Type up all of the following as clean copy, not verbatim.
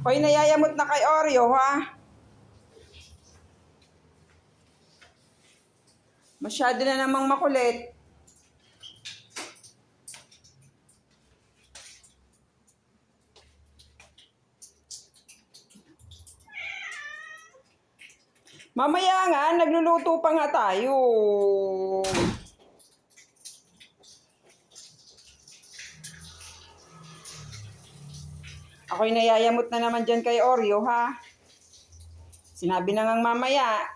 Hoy, nayayamot na kay Oreo, ha? Masyado na namang makulit. Mamaya nga, nagluluto pa nga tayo. Ako'y nayayamot na naman dyan kay Oreo, ha? Sinabi na ngang mamaya.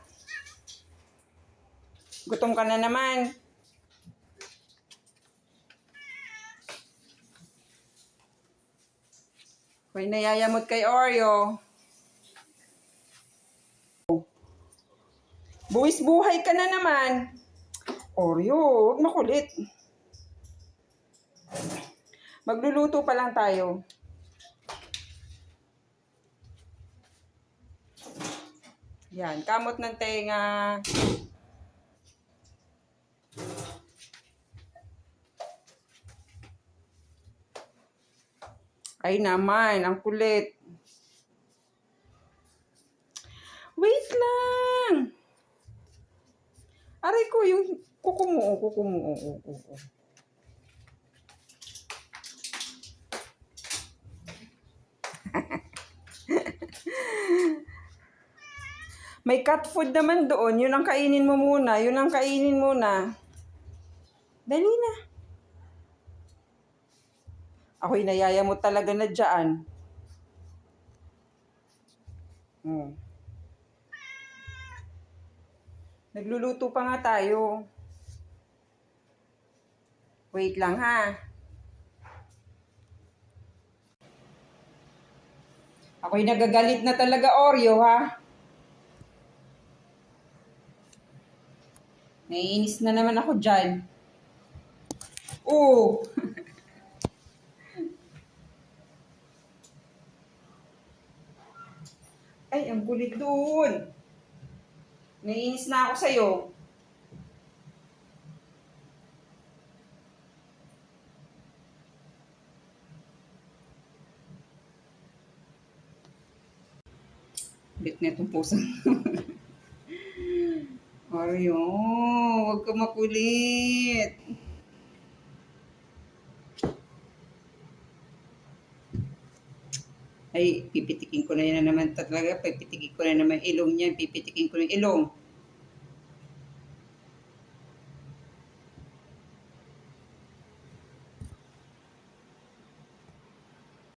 Gutom ka na naman. Ako'y nayayamot kay Oreo. Buwis buhay ka na naman. Oreo, huwag makulit. Magluluto pa lang tayo. Yan, kamot ng tenga. Ay naman, ang kulit. Wait lang. Aray ko, yung kuko mo. May cat food naman doon. Yun ang kainin mo muna. Dali na. Ako'y nayayamot talaga na dyan. Nagluluto pa nga tayo. Wait lang, ha. Ako'y nagagalit na talaga, Oreo, ha. Naiinis na naman ako dyan. Oo. Ay, ang kulit doon. Naiinis na ako sa'yo. Bit na itong puso. Oreo, huwag ka makulit. Ay, pipitikin ko na yan naman talaga. Pipitikin ko na naman ilong niya. Pipitikin ko na ilong.